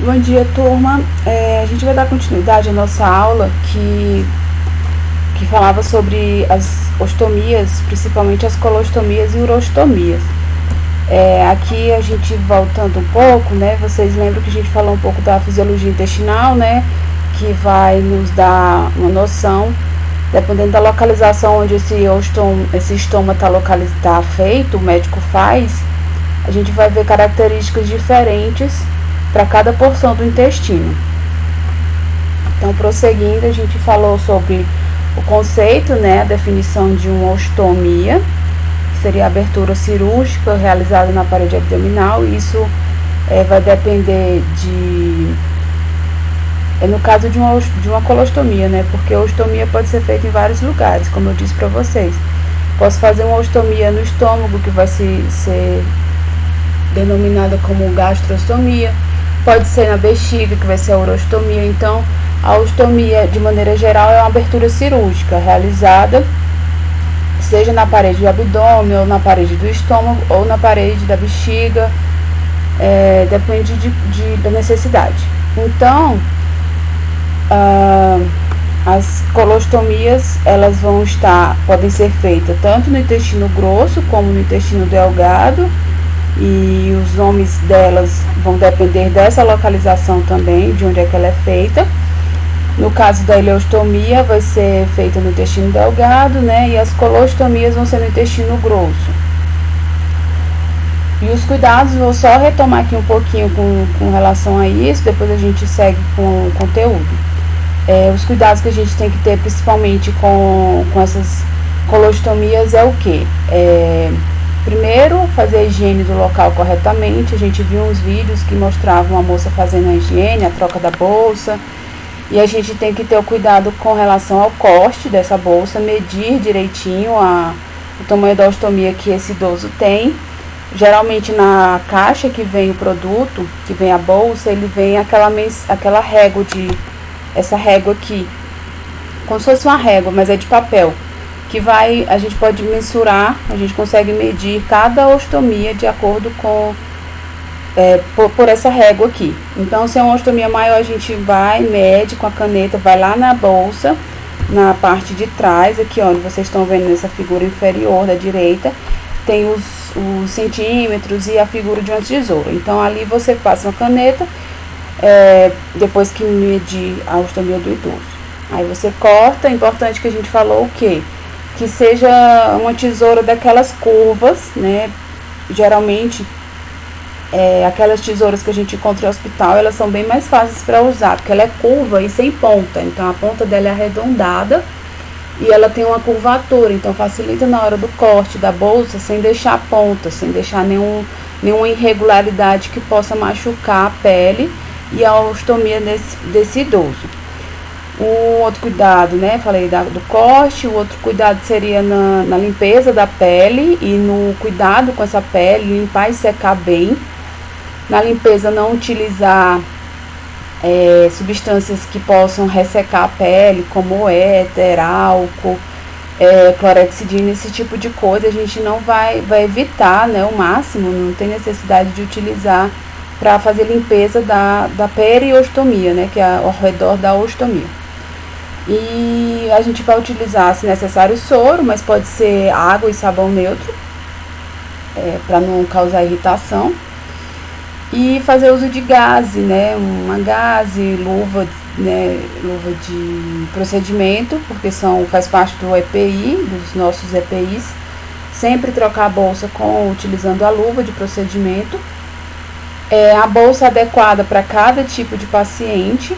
Bom dia, turma. A gente vai dar continuidade à nossa aula que falava sobre as ostomias, principalmente as colostomias e urostomias. Aqui a gente voltando um pouco, né? Vocês lembram que a gente falou um pouco da fisiologia intestinal, né? Que vai nos dar uma noção, dependendo da localização onde esse estômago está feito, o médico faz, a gente vai ver características diferentes para cada porção do intestino. Então, prosseguindo, a gente falou sobre o conceito, né, a definição de uma ostomia, que seria a abertura cirúrgica realizada na parede abdominal. Isso vai depender no caso de uma colostomia, né, porque a ostomia pode ser feita em vários lugares, como eu disse para vocês. Posso fazer uma ostomia no estômago, que vai ser denominada como gastrostomia. Pode ser na bexiga, que vai ser a urostomia. Então, a ostomia, de maneira geral, é uma abertura cirúrgica realizada, seja na parede do abdômen, ou na parede do estômago, ou na parede da bexiga, depende da necessidade. Então, as colostomias, elas podem ser feitas tanto no intestino grosso como no intestino delgado, e os nomes delas vão depender dessa localização também, de onde é que ela é feita. No caso da ileostomia, vai ser feita no intestino delgado, né? E as colostomias vão ser no intestino grosso. E os cuidados, vou só retomar aqui um pouquinho com relação a isso, depois a gente segue com o conteúdo. Os cuidados que a gente tem que ter, principalmente com essas colostomias, é o quê? Primeiro, fazer a higiene do local corretamente. A gente viu uns vídeos que mostravam a moça fazendo a higiene, a troca da bolsa. E a gente tem que ter o cuidado com relação ao corte dessa bolsa, medir direitinho o tamanho da ostomia que esse idoso tem. Geralmente na caixa que vem o produto, que vem a bolsa, ele vem aquela régua essa régua aqui, como se fosse uma régua, mas é de papel, que a gente pode mensurar, a gente consegue medir cada ostomia de acordo com, por essa régua aqui. Então, se é uma ostomia maior, a gente mede com a caneta, vai lá na bolsa, na parte de trás, aqui onde vocês estão vendo nessa figura inferior da direita, tem os centímetros e a figura de uma tesoura. Então, ali você passa uma caneta, depois que medir a ostomia do idoso. Aí você corta. É importante que a gente falou o quê? Que seja uma tesoura daquelas curvas, né? Geralmente, aquelas tesouras que a gente encontra em hospital, elas são bem mais fáceis para usar, porque ela é curva e sem ponta. Então, a ponta dela é arredondada e ela tem uma curvatura. Então, facilita na hora do corte da bolsa, sem deixar ponta, sem deixar nenhuma irregularidade que possa machucar a pele e a ostomia desse idoso. Um outro cuidado, né? Falei do corte. O outro cuidado seria na limpeza da pele e no cuidado com essa pele, limpar e secar bem. Na limpeza, não utilizar substâncias que possam ressecar a pele, como éter, álcool, clorexidina, esse tipo de coisa. A gente não vai evitar, né? O máximo, não tem necessidade de utilizar para fazer limpeza da periostomia, né? Que é ao redor da ostomia. E a gente vai utilizar, se necessário, soro, mas pode ser água e sabão neutro, para não causar irritação. E fazer uso de gaze, né? Uma gaze, luva, né? Luva de procedimento, porque faz parte do EPI, dos nossos EPIs. Sempre trocar a bolsa utilizando a luva de procedimento. A bolsa adequada para cada tipo de paciente.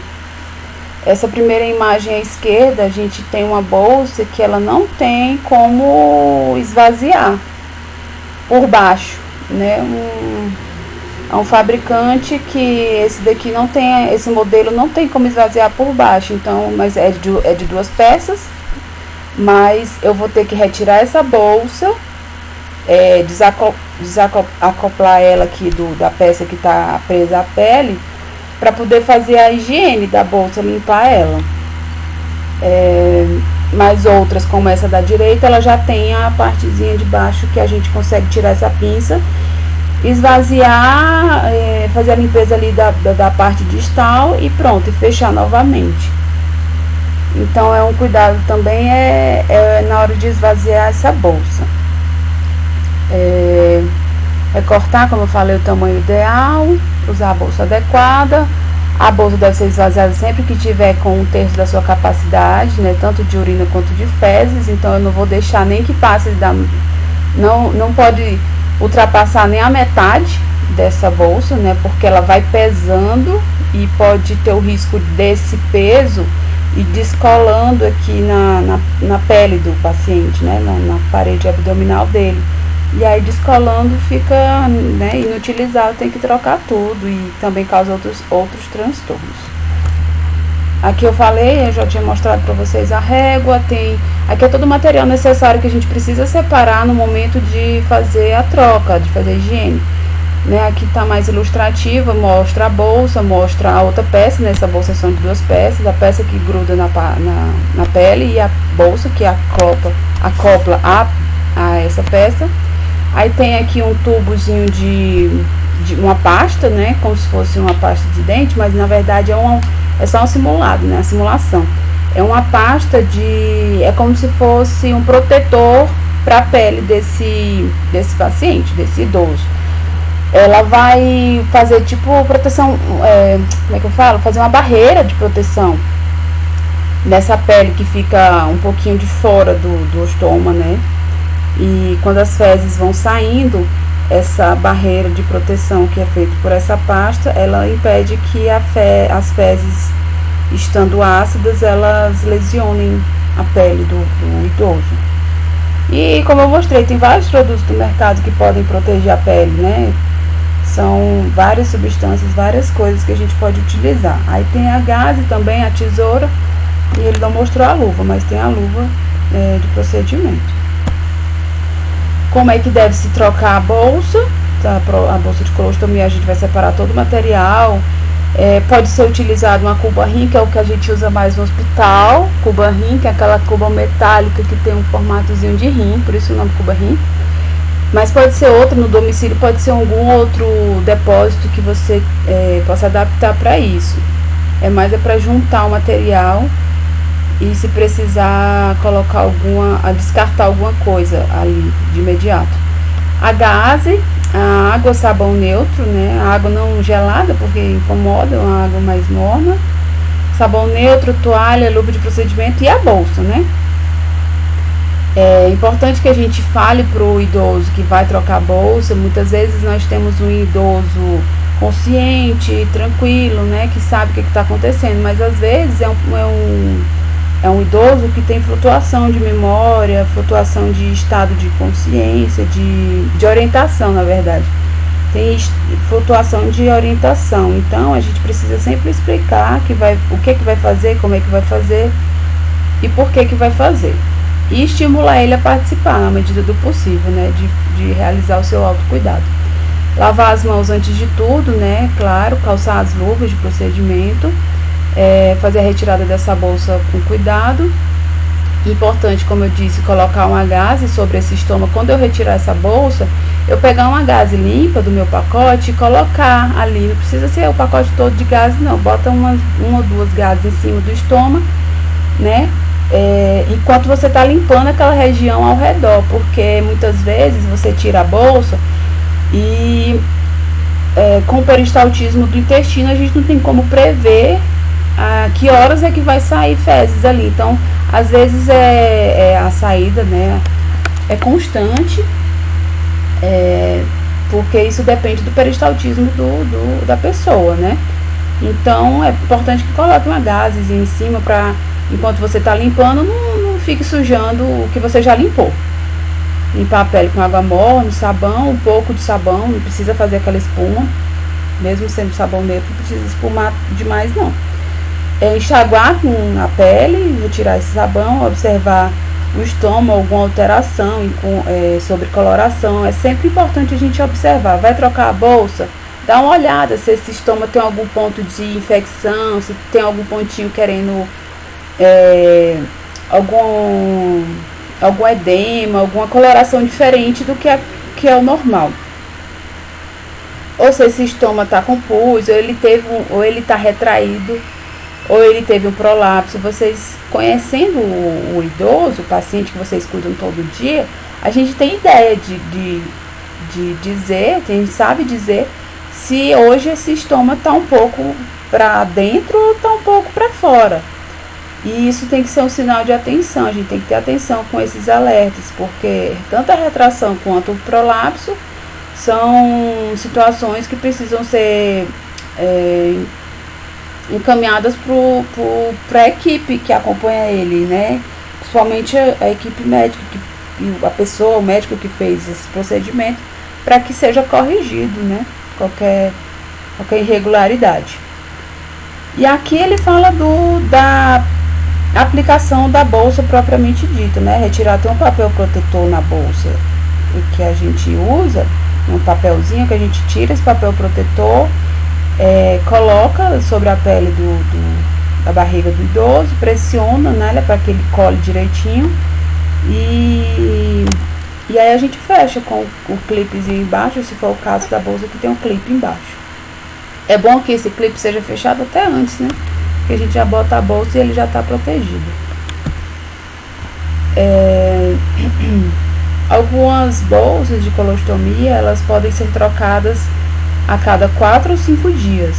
Essa primeira imagem à esquerda, a gente tem uma bolsa que ela não tem como esvaziar por baixo, né? É um fabricante que esse modelo não tem como esvaziar por baixo. Então, mas é de 2 peças, mas eu vou ter que retirar essa bolsa, desacoplar ela aqui da peça que está presa à pele, para poder fazer a higiene da bolsa, limpar ela. Mas outras, como essa da direita, ela já tem a partezinha de baixo que a gente consegue tirar essa pinça esvaziar, fazer a limpeza ali da parte distal e pronto, e fechar novamente. Então é um cuidado também na hora de esvaziar essa bolsa. Recortar, como eu falei, o tamanho ideal, usar a bolsa adequada. A bolsa deve ser esvaziada sempre que tiver com 1/3 da sua capacidade, né, tanto de urina quanto de fezes. Então eu não vou deixar nem que passe não pode ultrapassar nem a metade dessa bolsa, né, porque ela vai pesando e pode ter o risco desse peso e descolando aqui na pele do paciente, né, na parede abdominal dele. E aí descolando fica, né, inutilizado, tem que trocar tudo e também causa outros transtornos. Aqui eu falei, eu já tinha mostrado para vocês a régua, aqui é todo o material necessário que a gente precisa separar no momento de fazer a troca, de fazer a higiene. Né, aqui está mais ilustrativa, mostra a bolsa, mostra a outra peça, né, essa bolsa são de 2 peças, a peça que gruda na pele e a bolsa que acopla a essa peça. Aí tem aqui um tubozinho de uma pasta, né, como se fosse uma pasta de dente, mas na verdade é só um simulado, né, a simulação. É uma pasta é como se fosse um protetor para a pele desse paciente, desse idoso. Ela vai fazer tipo proteção, como é que eu falo? Fazer uma barreira de proteção nessa pele que fica um pouquinho de fora do estômago, né? E quando as fezes vão saindo, essa barreira de proteção que é feita por essa pasta, ela impede que as fezes, estando ácidas, elas lesionem a pele do idoso. E como eu mostrei, tem vários produtos do mercado que podem proteger a pele, né? São várias substâncias, várias coisas que a gente pode utilizar. Aí tem a gaze também, a tesoura, e ele não mostrou a luva, mas tem a luva de procedimento. Como é que deve se trocar a bolsa? Tá? A bolsa de colostomia, a gente vai separar todo o material. Pode ser utilizado uma cuba rim, que é o que a gente usa mais no hospital. Cuba rim, que é aquela cuba metálica que tem um formatozinho de rim, por isso o nome cuba rim. Mas pode ser outra no domicílio, pode ser algum outro depósito que você possa adaptar para isso. Mais para juntar o material e se precisar colocar descartar alguma coisa ali de imediato. A gaze, a água, sabão neutro, né? A água não gelada porque incomoda, uma água mais morna. Sabão neutro, toalha, luva de procedimento e a bolsa, né? É importante que a gente fale para o idoso que vai trocar a bolsa. Muitas vezes nós temos um idoso consciente, tranquilo, né, que sabe o que está acontecendo, mas às vezes é um idoso que tem flutuação de memória, flutuação de estado de consciência, de orientação, na verdade. Tem flutuação de orientação, então a gente precisa sempre explicar o que vai fazer, como é que vai fazer e por que vai fazer. E estimular ele a participar na medida do possível, né, de realizar o seu autocuidado. Lavar as mãos antes de tudo, né, claro, calçar as luvas de procedimento, fazer a retirada dessa bolsa com cuidado. Importante, como eu disse, colocar uma gaze sobre esse estômago. Quando eu retirar essa bolsa, eu pegar uma gaze limpa do meu pacote e colocar ali. Não precisa ser o pacote todo de gaze, não. Bota uma ou duas gases em cima do estômago, né? Enquanto você está limpando aquela região ao redor, porque muitas vezes você tira a bolsa e com o peristaltismo do intestino a gente não tem como prever a que horas é que vai sair fezes ali. Então, às vezes a saída, né, é constante, porque isso depende do peristaltismo da pessoa, né? Então, é importante que coloque uma gazezinha em cima para, enquanto você está limpando, não fique sujando o que você já limpou. Limpar a pele com água morna, sabão, um pouco de sabão, não precisa fazer aquela espuma, mesmo sendo sabão neutro, não precisa espumar demais não. Enxaguar com a pele, retirar esse sabão, observar o estômago, alguma alteração, sobre coloração. É sempre importante a gente observar. Vai trocar a bolsa? Dá uma olhada se esse estômago tem algum ponto de infecção, se tem algum pontinho querendo algum edema, alguma coloração diferente do que é o normal. ou se esse estômago está com pus, ou ele está retraído, ou ele teve um prolapso. Vocês conhecendo o idoso, o paciente que vocês cuidam todo dia, a gente tem ideia de dizer, a gente sabe dizer se hoje esse estômago está um pouco para dentro ou está um pouco para fora. E isso tem que ser um sinal de atenção, a gente tem que ter atenção com esses alertas, porque tanto a retração quanto o prolapso são situações que precisam ser encaminhadas para a equipe que acompanha ele, né? Principalmente a equipe médica, o médico que fez esse procedimento, para que seja corrigido, né? Qualquer irregularidade. E aqui ele fala da aplicação da bolsa propriamente dita, né? Retirar até um papel protetor na bolsa que a gente usa, um papelzinho que a gente tira esse papel protetor, coloca sobre a pele da barriga do idoso, pressiona, né, para que ele cole direitinho e aí a gente fecha com o clipezinho embaixo, se for o caso da bolsa que tem um clipe embaixo. É bom que esse clipe seja fechado até antes, né? Porque a gente já bota a bolsa e ele já está protegido. Algumas bolsas de colostomia, elas podem ser trocadas a cada 4 ou 5 dias.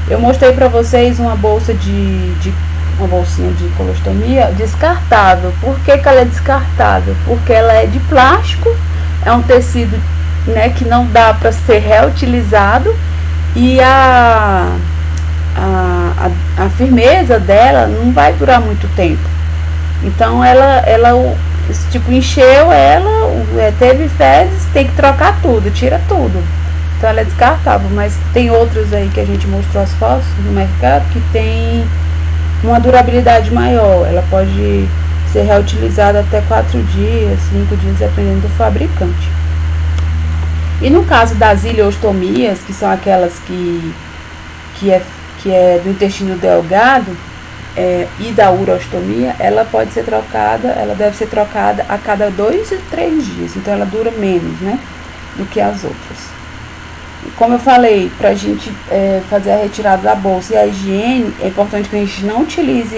Eu mostrei para vocês uma bolsinha de colostomia descartável. Por que ela é descartável? Porque ela é de plástico, é um tecido, né, que não dá para ser reutilizado, e a firmeza dela não vai durar muito tempo. Então ela tipo, encheu ela, teve fezes, tem que trocar tudo, tira tudo. Então ela é descartável, mas tem outros aí que a gente mostrou as fotos no mercado que tem uma durabilidade maior. Ela pode ser reutilizada até 4 dias, 5 dias, dependendo do fabricante. E no caso das ileostomias, que são aquelas que é do intestino delgado, e da urostomia, ela pode ser trocada, ela deve ser trocada a cada 2 e 3 dias. Então ela dura menos, né, do que as outras. Como eu falei, para a gente fazer a retirada da bolsa e a higiene, é importante que a gente não utilize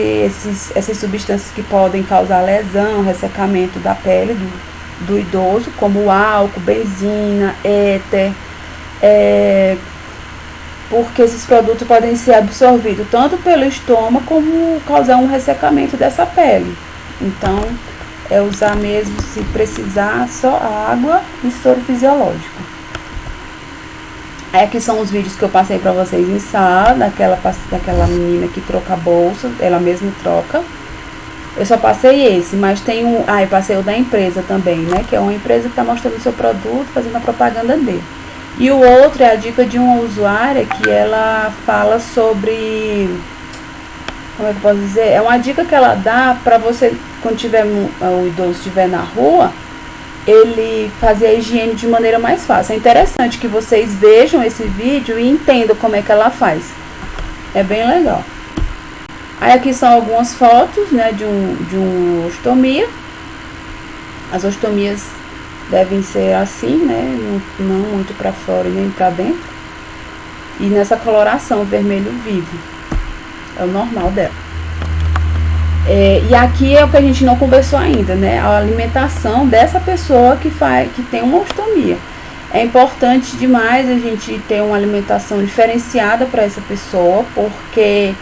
essas substâncias que podem causar lesão, ressecamento da pele do idoso, como álcool, benzina, éter, porque esses produtos podem ser absorvidos tanto pelo estômago como causar um ressecamento dessa pele. Então, usar mesmo, se precisar, só água e soro fisiológico. Aqui são os vídeos que eu passei pra vocês em sala, daquela menina que troca a bolsa, ela mesma troca. Eu só passei esse, mas tem eu passei o da empresa também, né? Que é uma empresa que tá mostrando o seu produto, fazendo a propaganda dele. E o outro é a dica de uma usuária que ela fala sobre, como é que eu posso dizer? É uma dica que ela dá pra você, quando o idoso estiver na rua, ele fazer a higiene de maneira mais fácil. É interessante que vocês vejam esse vídeo e entendam como é que ela faz. É bem legal. Aí aqui são algumas fotos, né, de uma ostomia. As ostomias devem ser assim, né, não muito para fora e nem para dentro. E nessa coloração vermelho vivo. É o normal dela. E aqui é o que a gente não conversou ainda, né? A alimentação dessa pessoa que tem uma ostomia. É importante demais a gente ter uma alimentação diferenciada para essa pessoa, porque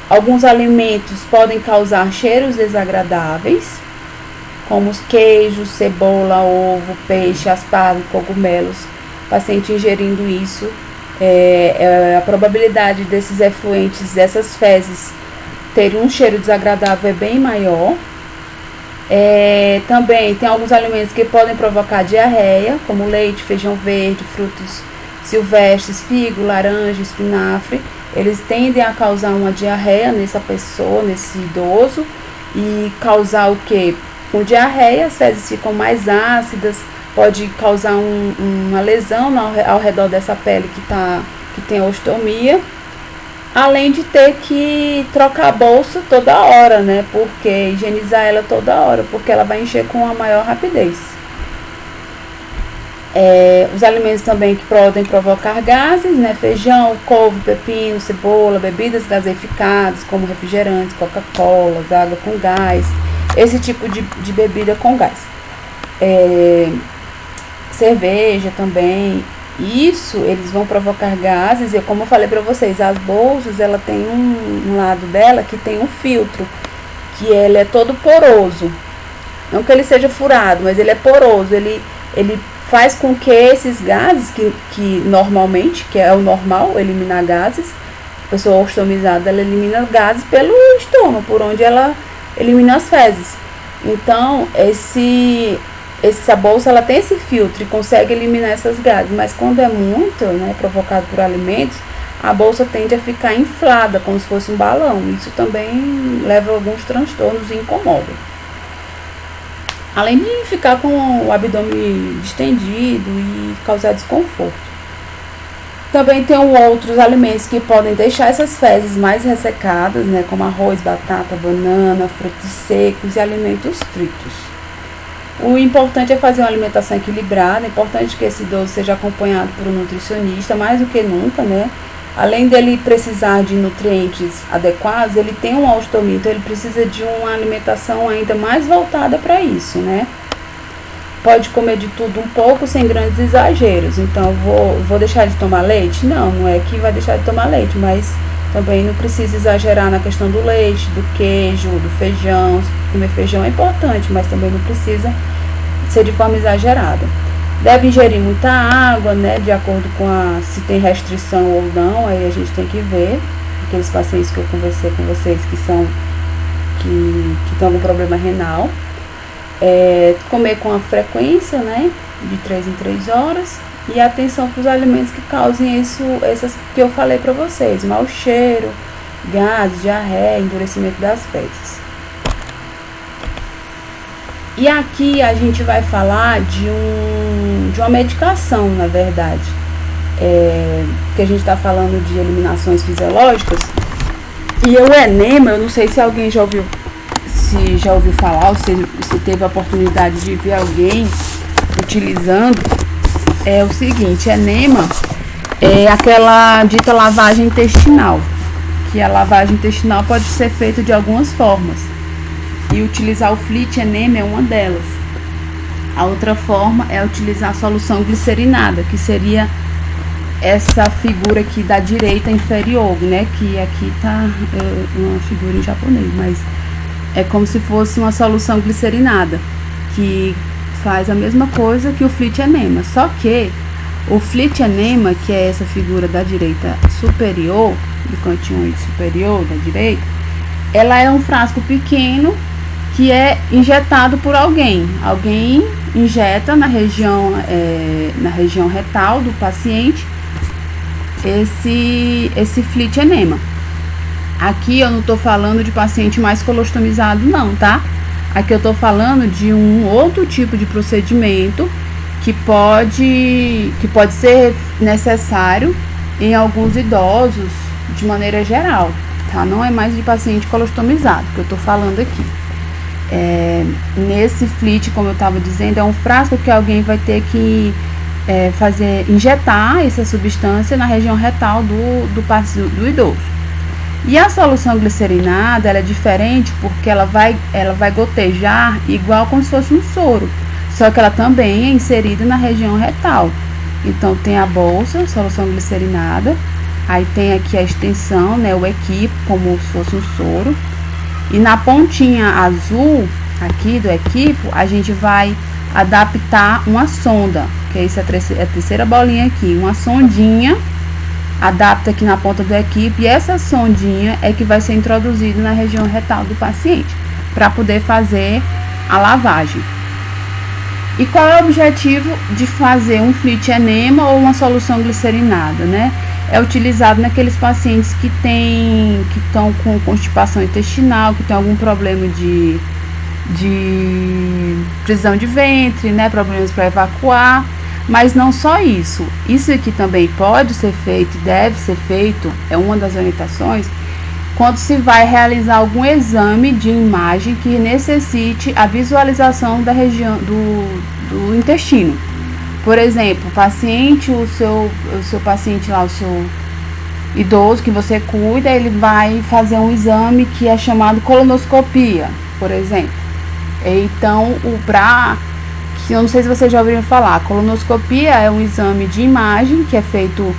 alguns alimentos podem causar cheiros desagradáveis, como os queijos, cebola, ovo, peixe, aspargo, cogumelos. O paciente ingerindo isso, a probabilidade desses efluentes, dessas fezes, ter um cheiro desagradável é bem maior. Também tem alguns alimentos que podem provocar diarreia, como leite, feijão verde, frutos silvestres, figo, laranja, espinafre. Eles tendem a causar uma diarreia nessa pessoa, nesse idoso, e causar o quê? Com diarreia, as fezes ficam mais ácidas, pode causar uma lesão ao redor dessa pele que tem ostomia. Além de ter que trocar a bolsa toda hora, né? Porque higienizar ela toda hora, porque ela vai encher com a maior rapidez. Os alimentos também que podem provocar gases, né? Feijão, couve, pepino, cebola, bebidas gaseificadas, como refrigerantes, Coca-Cola, água com gás, esse tipo de bebida com gás. Cerveja também, isso eles vão provocar gases, e como eu falei para vocês, as bolsas, ela tem um lado dela que tem um filtro, que ele é todo poroso, não que ele seja furado, mas ele é poroso, ele faz com que esses gases, que normalmente, que é o normal, eliminar gases, a pessoa ostomizada, ela elimina gases pelo estômago, por onde ela elimina as fezes. Então, essa bolsa, ela tem esse filtro e consegue eliminar essas gases, mas quando é muito, né, provocado por alimentos, a bolsa tende a ficar inflada, como se fosse um balão. Isso também leva a alguns transtornos e incomoda. Além de ficar com o abdômen distendido e causar desconforto. Também tem outros alimentos que podem deixar essas fezes mais ressecadas, né, como arroz, batata, banana, frutos secos e alimentos fritos. O importante é fazer uma alimentação equilibrada, é importante que esse idoso seja acompanhado por um nutricionista, mais do que nunca, né? Além dele precisar de nutrientes adequados, ele tem uma ostomia, então ele precisa de uma alimentação ainda mais voltada para isso, né? Pode comer de tudo um pouco, sem grandes exageros. Então, vou deixar de tomar leite? Não é que vai deixar de tomar leite, mas também não precisa exagerar na questão do leite, do queijo, do feijão. Comer feijão é importante, mas também não precisa ser de forma exagerada. Deve ingerir muita água, né, de acordo com se tem restrição ou não, aí a gente tem que ver. Aqueles pacientes que eu conversei com vocês que tem algum problema renal. Comer com a frequência, né, de 3 em 3 horas. E atenção para os alimentos que causem essas que eu falei para vocês: mau cheiro, gases, diarreia, endurecimento das fezes. E aqui a gente vai falar de uma medicação, na verdade. Que a gente está falando de eliminações fisiológicas. E o enema, eu não sei se alguém já ouviu falar, ou se teve a oportunidade de ver alguém utilizando. É o seguinte: enema é aquela dita lavagem intestinal, que a lavagem intestinal pode ser feita de algumas formas, e utilizar o flit enema é uma delas. A outra forma é utilizar a solução glicerinada, que seria essa figura aqui da direita inferior, né, que aqui tá uma figura em japonês, mas é como se fosse uma solução glicerinada, que faz a mesma coisa que o flit enema, só que o flit enema, que é essa figura da direita superior, do cantinho superior da direita, ela é um frasco pequeno que é injetado por alguém injeta na região retal do paciente esse flit enema. Aqui eu não estou falando de paciente mais colostomizado não, tá? Aqui eu estou falando de um outro tipo de procedimento que pode ser necessário em alguns idosos de maneira geral, tá? Não é mais de paciente colostomizado que eu estou falando aqui. Nesse flit, como eu estava dizendo, é um frasco que alguém vai ter que injetar essa substância na região retal do idoso. E a solução glicerinada, ela é diferente porque ela vai gotejar igual como se fosse um soro, só que ela também é inserida na região retal. Então tem a bolsa, solução glicerinada, aí tem aqui a extensão, né, o equipo, como se fosse um soro, e na pontinha azul aqui do equipo a gente vai adaptar uma sonda, que é essa a terceira bolinha aqui, uma sondinha. Adapta aqui na ponta do equipe, e essa sondinha é que vai ser introduzida na região retal do paciente para poder fazer a lavagem. E qual é o objetivo de fazer um flit enema ou uma solução glicerinada, né? É utilizado naqueles pacientes que estão com constipação intestinal, que tem algum problema de prisão de ventre, né? Problemas para evacuar. Mas não só isso. Isso aqui também pode ser feito, deve ser feito, é uma das orientações, quando se vai realizar algum exame de imagem que necessite a visualização da região do intestino. Por exemplo, o seu paciente lá, o seu idoso que você cuida, ele vai fazer um exame que é chamado colonoscopia, por exemplo. Então, que eu não sei se vocês já ouviram falar, a colonoscopia é um exame de imagem que é feito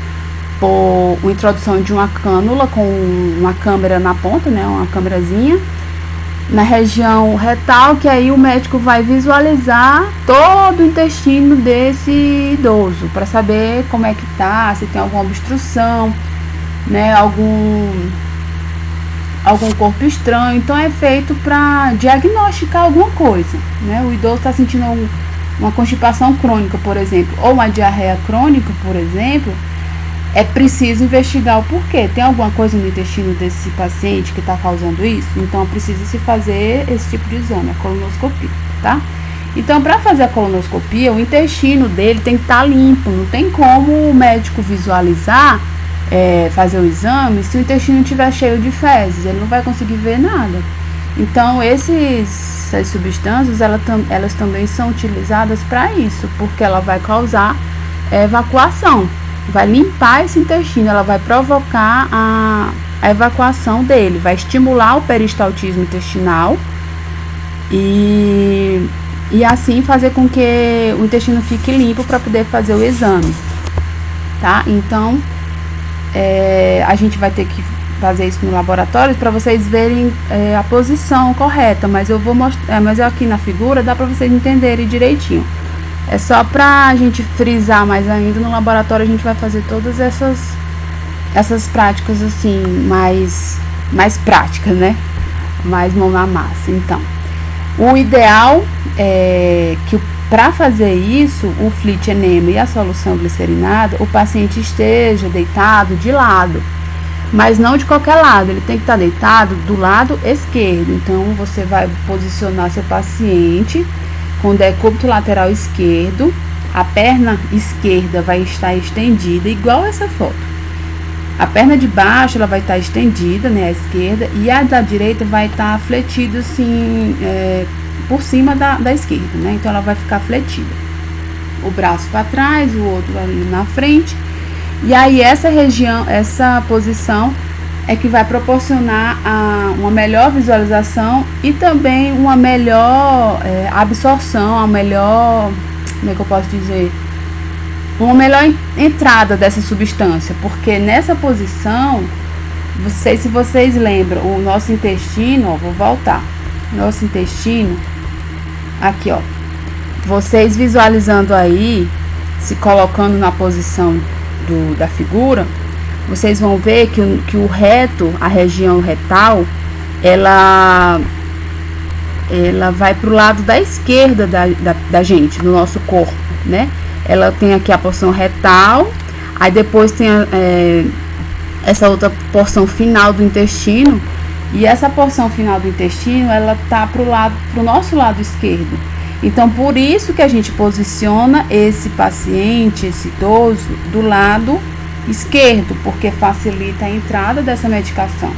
por uma introdução de uma cânula com uma câmera na ponta, né, uma câmerazinha, na região retal, que aí o médico vai visualizar todo o intestino desse idoso, para saber como é que tá, se tem alguma obstrução, né, algum corpo estranho. Então é feito para diagnosticar alguma coisa, né? O idoso está sentindo uma constipação crônica, por exemplo, ou uma diarreia crônica, por exemplo, é preciso investigar o porquê. Tem alguma coisa no intestino desse paciente que está causando isso? Então precisa se fazer esse tipo de exame, a colonoscopia, tá? Então, para fazer a colonoscopia, o intestino dele tem que estar limpo. Não tem como o médico visualizar, fazer o exame, se o intestino estiver cheio de fezes, ele não vai conseguir ver nada. Então, essas substâncias, elas também são utilizadas para isso, porque ela vai causar evacuação, vai limpar esse intestino, ela vai provocar a evacuação dele, vai estimular o peristaltismo intestinal e assim fazer com que o intestino fique limpo para poder fazer o exame, tá? Então, a gente vai ter que fazer isso no laboratório para vocês verem a posição correta, mas eu vou mostrar, mas aqui na figura dá para vocês entenderem direitinho. É só para a gente frisar mais ainda. No laboratório a gente vai fazer todas essas práticas assim, mais práticas, né? Mais mão na massa. Então, o ideal é que para fazer isso, o flit enema e a solução glicerinada, o paciente esteja deitado de lado, mas não de qualquer lado, ele tem que estar deitado do lado esquerdo. Então, você vai posicionar seu paciente com o decúbito lateral esquerdo, a perna esquerda vai estar estendida, igual essa foto. A perna de baixo, ela vai estar estendida, né, à esquerda, e a da direita vai estar fletida assim, por cima da esquerda, né? Então ela vai ficar fletida. O braço para trás, o outro ali na frente. E aí essa posição é que vai proporcionar uma melhor visualização e também uma melhor absorção, uma melhor, como é que eu posso dizer? Uma melhor entrada dessa substância, porque nessa posição, se vocês lembram, o nosso intestino, ó, vou voltar, nosso intestino, aqui ó, vocês visualizando aí, se colocando na posição da figura, vocês vão ver que o reto, a região retal, ela vai para o lado da esquerda da gente, do nosso corpo, né? Ela tem aqui a porção retal, aí depois tem essa outra porção final do intestino, e essa porção final do intestino, ela tá pro nosso lado esquerdo. Então, por isso que a gente posiciona esse paciente, esse idoso, do lado esquerdo, porque facilita a entrada dessa medicação,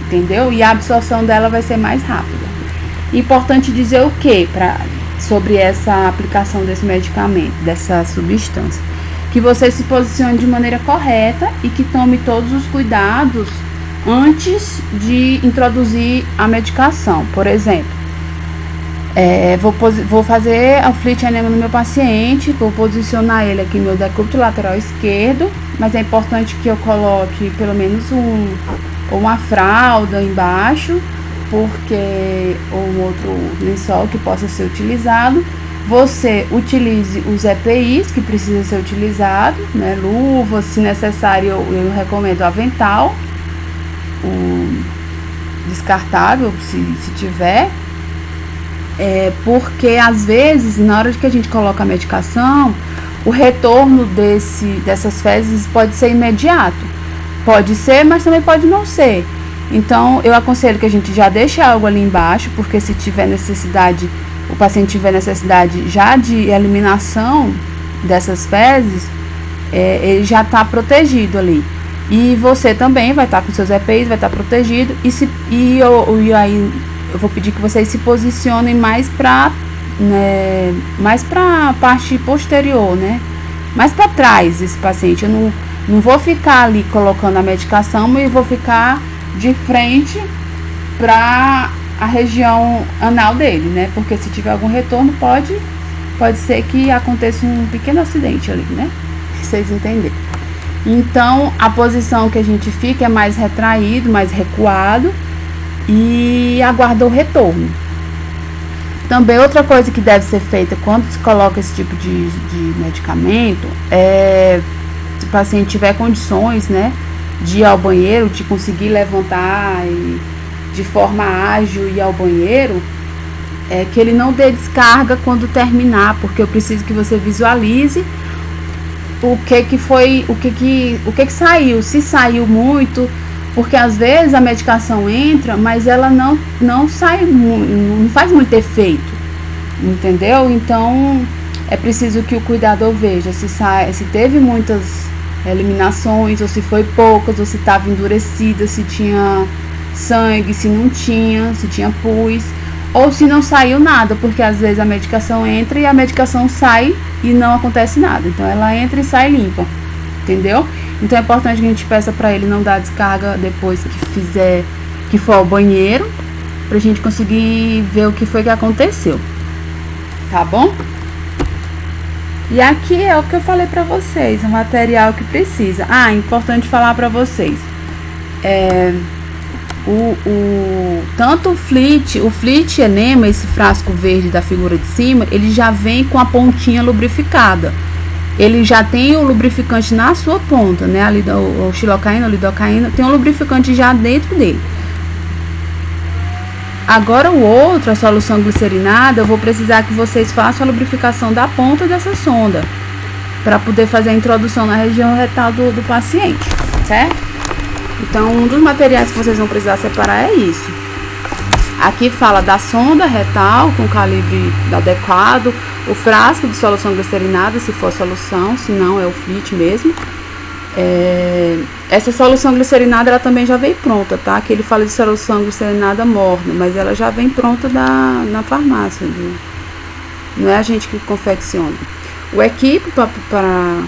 entendeu? E a absorção dela vai ser mais rápida. Importante dizer o que sobre essa aplicação desse medicamento, dessa substância? Que você se posicione de maneira correta e que tome todos os cuidados antes de introduzir a medicação. Por exemplo, vou fazer a flit enema no meu paciente, vou posicionar ele aqui no meu decúbito lateral esquerdo, mas é importante que eu coloque pelo menos uma fralda embaixo, porque ou um outro lençol que possa ser utilizado. Você utilize os EPIs que precisa ser utilizado, né? Luvas, se necessário eu recomendo avental, o descartável, se tiver. Porque às vezes, na hora que a gente coloca a medicação, o retorno dessas fezes pode ser imediato. Pode ser, mas também pode não ser. Então, eu aconselho que a gente já deixe algo ali embaixo, porque se tiver necessidade, o paciente tiver necessidade já de eliminação dessas fezes, ele já está protegido ali. E você também vai estar com seus EPIs, vai estar protegido. E aí eu vou pedir que vocês se posicionem mais para né, mais para a parte posterior, né? Mais para trás esse paciente. Eu não vou ficar ali colocando a medicação, mas vou ficar de frente para a região anal dele, né? Porque se tiver algum retorno, pode ser que aconteça um pequeno acidente ali, né? Vocês entenderem. Então, a posição que a gente fica é mais retraído, mais recuado e aguarda o retorno. Também outra coisa que deve ser feita quando se coloca esse tipo de medicamento é, se o paciente tiver condições, né, de ir ao banheiro, de conseguir levantar e de forma ágil ir ao banheiro, é que ele não dê descarga quando terminar, porque eu preciso que você visualize o que saiu, se saiu muito, porque às vezes a medicação entra, mas ela não sai, não faz muito efeito, entendeu? Então é preciso que o cuidador veja se teve muitas eliminações, ou se foi poucas, ou se estava endurecida, se tinha sangue, se não tinha, se tinha pus, ou se não saiu nada, porque às vezes a medicação entra e a medicação sai e não acontece nada. Então ela entra e sai limpa, entendeu? Então é importante que a gente peça para ele não dar descarga depois que for ao banheiro, pra gente conseguir ver o que foi que aconteceu, tá bom? E aqui é o que eu falei pra vocês, o material que precisa. Importante falar pra vocês, tanto o Flit Enema, esse frasco verde da figura de cima, ele já vem com a pontinha lubrificada. Ele já tem o lubrificante na sua ponta, né? O xilocaína, o lidocaína, tem um lubrificante já dentro dele. Agora o outro, a solução glicerinada, eu vou precisar que vocês façam a lubrificação da ponta dessa sonda, para poder fazer a introdução na região retal do paciente, certo? Então, um dos materiais que vocês vão precisar separar é isso. Aqui fala da sonda retal com calibre adequado, o frasco de solução glicerinada, se for solução, se não é o Flit mesmo. Essa solução glicerinada ela também já vem pronta, tá? Aqui ele fala de solução glicerinada morna, mas ela já vem pronta na farmácia, não é a gente que confecciona. O equipe para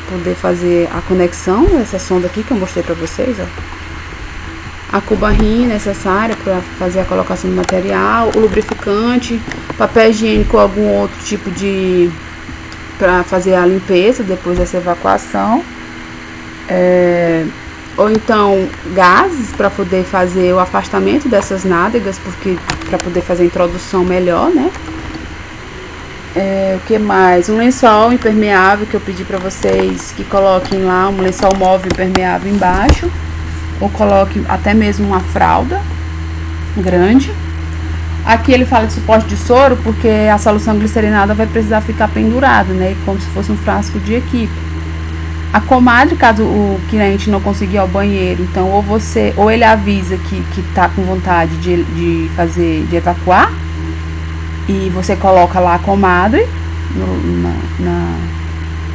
poder fazer a conexão, essa sonda aqui que eu mostrei para vocês, ó. A cubarrinha necessária para fazer a colocação do material, o lubrificante, papel higiênico ou algum outro tipo para fazer a limpeza depois dessa evacuação, ou então gases para poder fazer o afastamento dessas nádegas, porque para poder fazer a introdução melhor, né? O que mais? Um lençol impermeável que eu pedi para vocês que coloquem lá, um lençol móvel impermeável embaixo, ou coloque até mesmo uma fralda grande. Aqui ele fala de suporte de soro, porque a solução glicerinada vai precisar ficar pendurada, né, como se fosse um frasco de equipe. A comadre, caso o cliente não conseguir ir ao banheiro, então ou ele avisa que tá com vontade de evacuar, e você coloca lá a comadre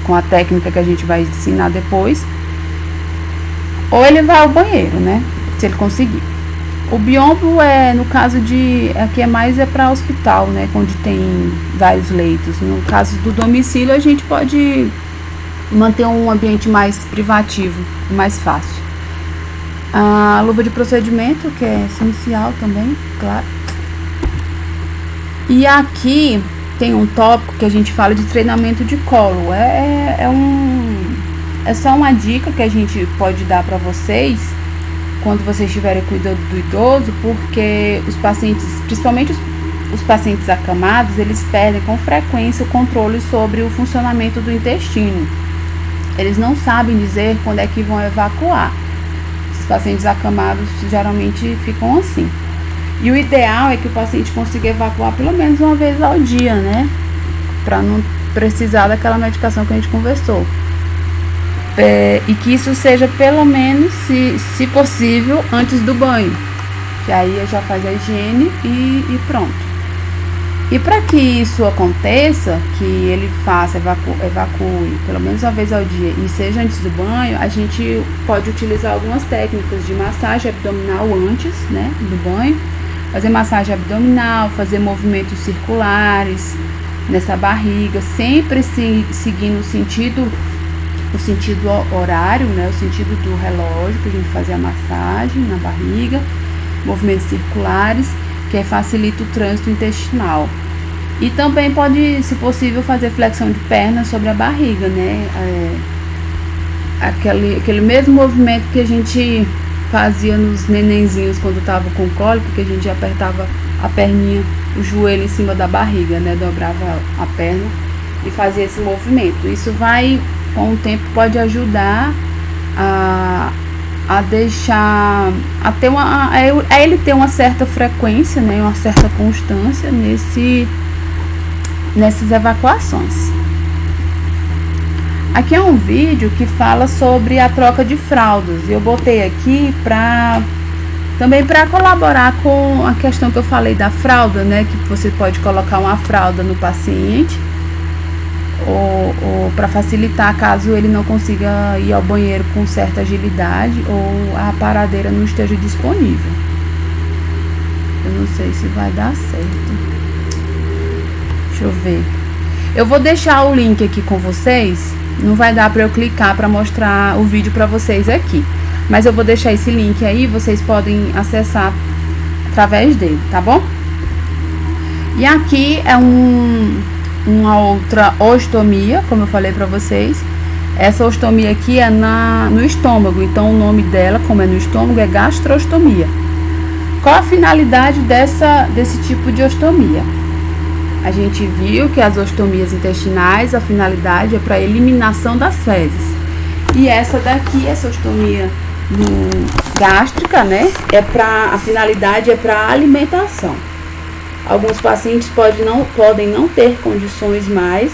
com a técnica que a gente vai ensinar depois, ou ele vai ao banheiro, né, se ele conseguir. O biombo no caso aqui é para hospital, né, onde tem vários leitos. No caso do domicílio, a gente pode manter um ambiente mais privativo, mais fácil. A luva de procedimento, que é essencial também, claro. E aqui tem um tópico que a gente fala de treinamento de colo. É só uma dica que a gente pode dar para vocês quando vocês estiverem cuidando do idoso, porque os pacientes, principalmente os pacientes acamados, eles perdem com frequência o controle sobre o funcionamento do intestino. Eles não sabem dizer quando é que vão evacuar. Os pacientes acamados geralmente ficam assim. E o ideal é que o paciente consiga evacuar pelo menos uma vez ao dia, né? Para não precisar daquela medicação que a gente conversou. E que isso seja pelo menos, se possível, antes do banho, que aí já faz a higiene e pronto. E para que isso aconteça, que ele evacue pelo menos uma vez ao dia e seja antes do banho, a gente pode utilizar algumas técnicas de massagem abdominal antes, né, do banho, fazer massagem abdominal, fazer movimentos circulares, nessa barriga, sempre seguindo o sentido horário, né, o sentido do relógio, para a gente fazer a massagem na barriga, movimentos circulares, que facilita o trânsito intestinal. E também pode, se possível, fazer flexão de perna sobre a barriga, né, aquele mesmo movimento que a gente fazia nos nenenzinhos quando estava com cólica, que a gente apertava a perninha, o joelho em cima da barriga, né, dobrava a perna e fazia esse movimento. Isso vai, com o tempo, pode ajudar a deixar, a ele ter uma certa frequência, né, uma certa constância nessas evacuações. Aqui é um vídeo que fala sobre a troca de fraldas. Eu botei aqui também para colaborar com a questão que eu falei da fralda, né? Que você pode colocar uma fralda no paciente ou para facilitar caso ele não consiga ir ao banheiro com certa agilidade ou a paradeira não esteja disponível. Eu não sei se vai dar certo. Deixa eu ver. Eu vou deixar o link aqui com vocês. Não vai dar para eu clicar para mostrar o vídeo para vocês aqui, mas eu vou deixar esse link aí, vocês podem acessar através dele, tá bom? E aqui é uma outra ostomia, como eu falei para vocês. Essa ostomia aqui é no estômago, então o nome dela, como é no estômago, é gastrostomia. Qual a finalidade desse tipo de ostomia? A gente viu que as ostomias intestinais, a finalidade é para eliminação das fezes. E essa daqui, essa ostomia gástrica, né? A finalidade é para alimentação. Alguns pacientes podem não ter condições mais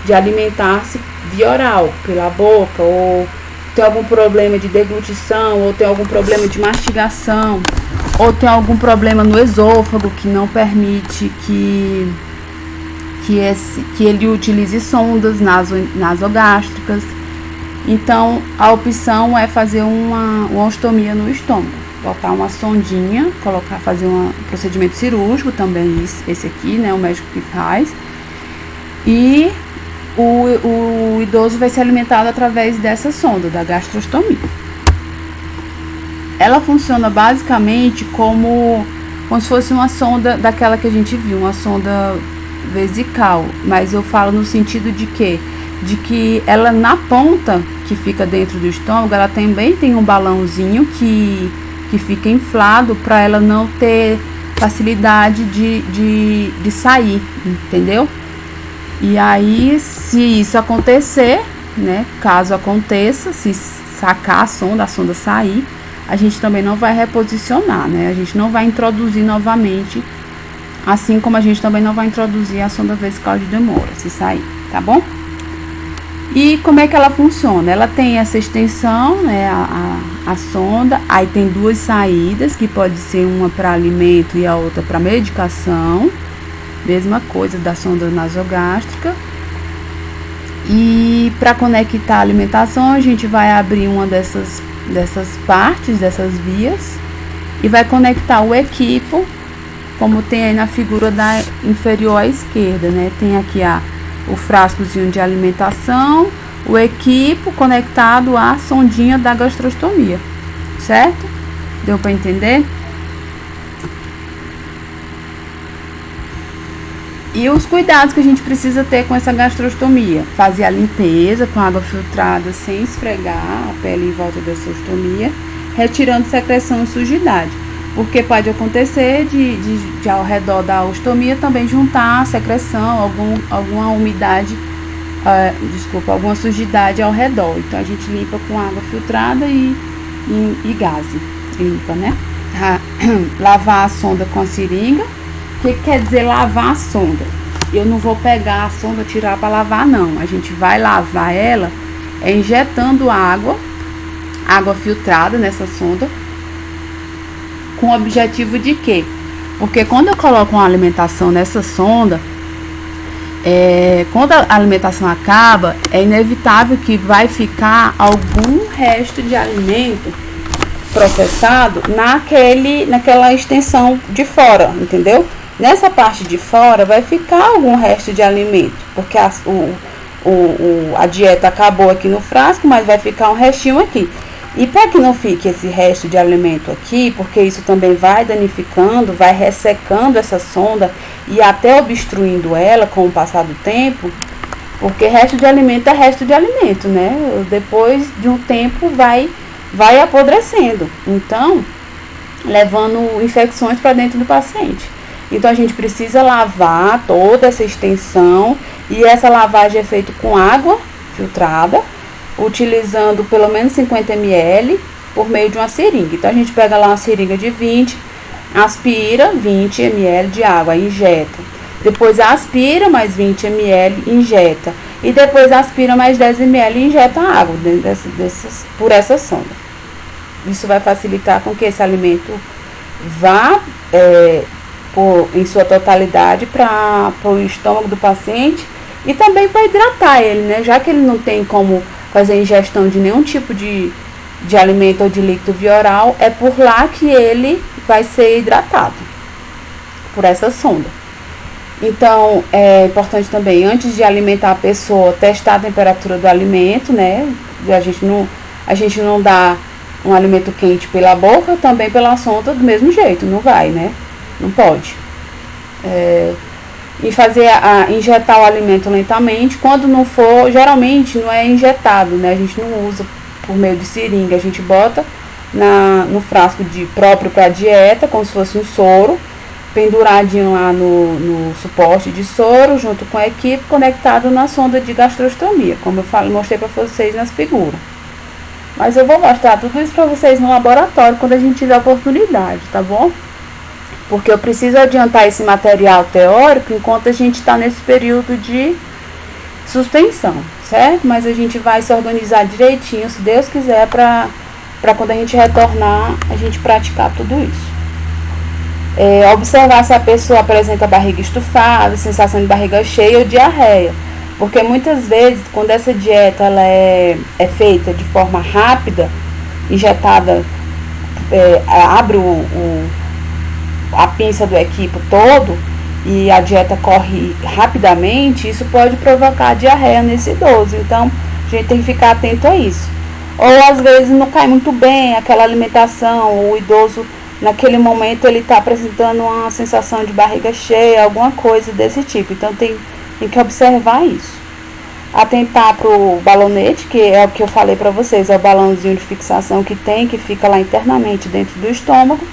de alimentar-se via oral, pela boca, ou tem algum problema de deglutição, ou tem algum problema de mastigação, ou tem algum problema no esôfago que não permite que ele utilize sondas nasogástricas. Então, a opção é fazer uma ostomia no estômago, botar uma sondinha, fazer um procedimento cirúrgico também, esse aqui, né, o médico que faz, e o idoso vai ser alimentado através dessa sonda, da gastrostomia. Ela funciona basicamente como se fosse uma sonda daquela que a gente viu, uma sonda vesical, mas eu falo no sentido de que ela, na ponta que fica dentro do estômago, ela também tem um balãozinho que fica inflado para ela não ter facilidade de sair, entendeu? E aí, se isso acontecer, né, caso aconteça, se sacar a sonda sair, a gente também não vai reposicionar, né? A gente não vai introduzir novamente, assim como a gente também não vai introduzir a sonda vesical de demora, se sair, tá bom? E como é que ela funciona? Ela tem essa extensão, né, a sonda, aí tem duas saídas, que pode ser uma para alimento e a outra para medicação, mesma coisa da sonda nasogástrica. E para conectar a alimentação, a gente vai abrir uma dessas partes, dessas vias, e vai conectar o equipo, como tem aí na figura da inferior à esquerda, né? Tem aqui o frascozinho de alimentação, o equipo conectado à sondinha da gastrostomia, certo? Deu para entender? E os cuidados que a gente precisa ter com essa gastrostomia: fazer a limpeza com água filtrada sem esfregar a pele em volta dessa ostomia, retirando secreção e sujidade, porque pode acontecer de ao redor da ostomia também juntar secreção, alguma umidade, alguma sujidade ao redor. Então a gente limpa com água filtrada e gaze, limpa, né? Lavar a sonda com a seringa. O que quer dizer lavar a sonda? Eu não vou pegar a sonda, tirar para lavar, não. A gente vai lavar ela injetando água filtrada nessa sonda, com o objetivo de quê? Porque quando eu coloco uma alimentação nessa sonda, quando a alimentação acaba, é inevitável que vai ficar algum resto de alimento processado naquela extensão de fora, entendeu? Nessa parte de fora vai ficar algum resto de alimento, porque a dieta acabou aqui no frasco, mas vai ficar um restinho aqui. E para que não fique esse resto de alimento aqui, porque isso também vai danificando, vai ressecando essa sonda e até obstruindo ela com o passar do tempo, porque resto de alimento é resto de alimento, né? Depois de um tempo vai apodrecendo, então levando infecções para dentro do paciente. Então a gente precisa lavar toda essa extensão, e essa lavagem é feita com água filtrada, utilizando pelo menos 50 ml por meio de uma seringa. Então a gente pega lá uma seringa de 20, aspira 20 ml de água, injeta. Depois aspira mais 20 ml, injeta. E depois aspira mais 10 ml e injeta água por essa sonda. Isso vai facilitar com que esse alimento vá em sua totalidade para o estômago do paciente, e também para hidratar ele, né? Já que ele não tem como fazer ingestão de nenhum tipo de alimento ou de líquido via oral, é por lá que ele vai ser hidratado, por essa sonda. Então, é importante também, antes de alimentar a pessoa, testar a temperatura do alimento, né? A gente não dá um alimento quente pela boca, também pela sonda do mesmo jeito, não vai, né? Não pode. E injetar o alimento lentamente. Quando não for, geralmente não é injetado, né? A gente não usa por meio de seringa, a gente bota no frasco próprio para dieta, como se fosse um soro, penduradinho lá no suporte de soro, junto com a equipe, conectado na sonda de gastrostomia, como eu mostrei para vocês nas figuras. Mas eu vou mostrar tudo isso para vocês no laboratório quando a gente tiver oportunidade, tá bom? Porque eu preciso adiantar esse material teórico enquanto a gente está nesse período de suspensão, certo? Mas a gente vai se organizar direitinho, se Deus quiser, para quando a gente retornar, a gente praticar tudo isso. Observar se a pessoa apresenta barriga estufada, sensação de barriga cheia ou diarreia. Porque muitas vezes, quando essa dieta ela é feita de forma rápida, injetada, abre a pinça do equipo todo e a dieta corre rapidamente, isso pode provocar diarreia nesse idoso. Então, a gente tem que ficar atento a isso. Ou às vezes não cai muito bem aquela alimentação, o idoso naquele momento ele está apresentando uma sensação de barriga cheia, alguma coisa desse tipo. Então tem que observar isso. Atentar para o balonete, que é o que eu falei para vocês, é o balãozinho de fixação que fica lá internamente dentro do estômago.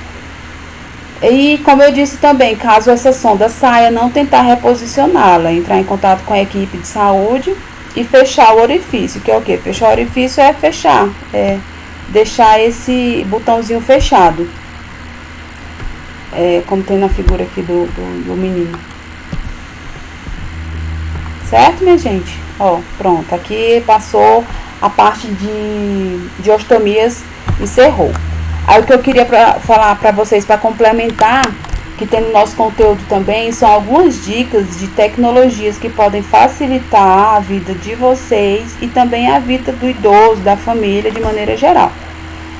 E como eu disse também, caso essa sonda saia, não tentar reposicioná-la, entrar em contato com a equipe de saúde e fechar o orifício, que é o quê? Fechar o orifício é fechar, deixar esse botãozinho fechado, como tem na figura aqui do menino. Certo, minha gente? Ó, pronto, aqui passou a parte de ostomias, encerrou. Aí o que eu queria falar para vocês, para complementar, que tem no nosso conteúdo também, são algumas dicas de tecnologias que podem facilitar a vida de vocês e também a vida do idoso, da família de maneira geral.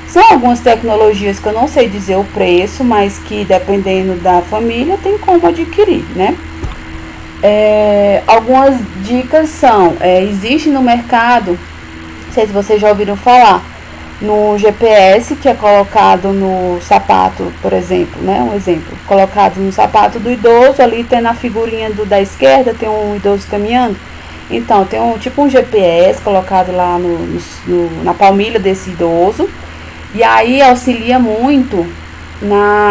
São algumas tecnologias que eu não sei dizer o preço, mas que dependendo da família tem como adquirir, né? Algumas dicas são, existe no mercado, não sei se vocês já ouviram falar, no GPS que é colocado no sapato, por exemplo, né? Um exemplo, colocado no sapato do idoso, ali tem na figurinha da esquerda, tem um idoso caminhando. Então, tem tipo um GPS colocado lá na palmilha desse idoso, e aí auxilia muito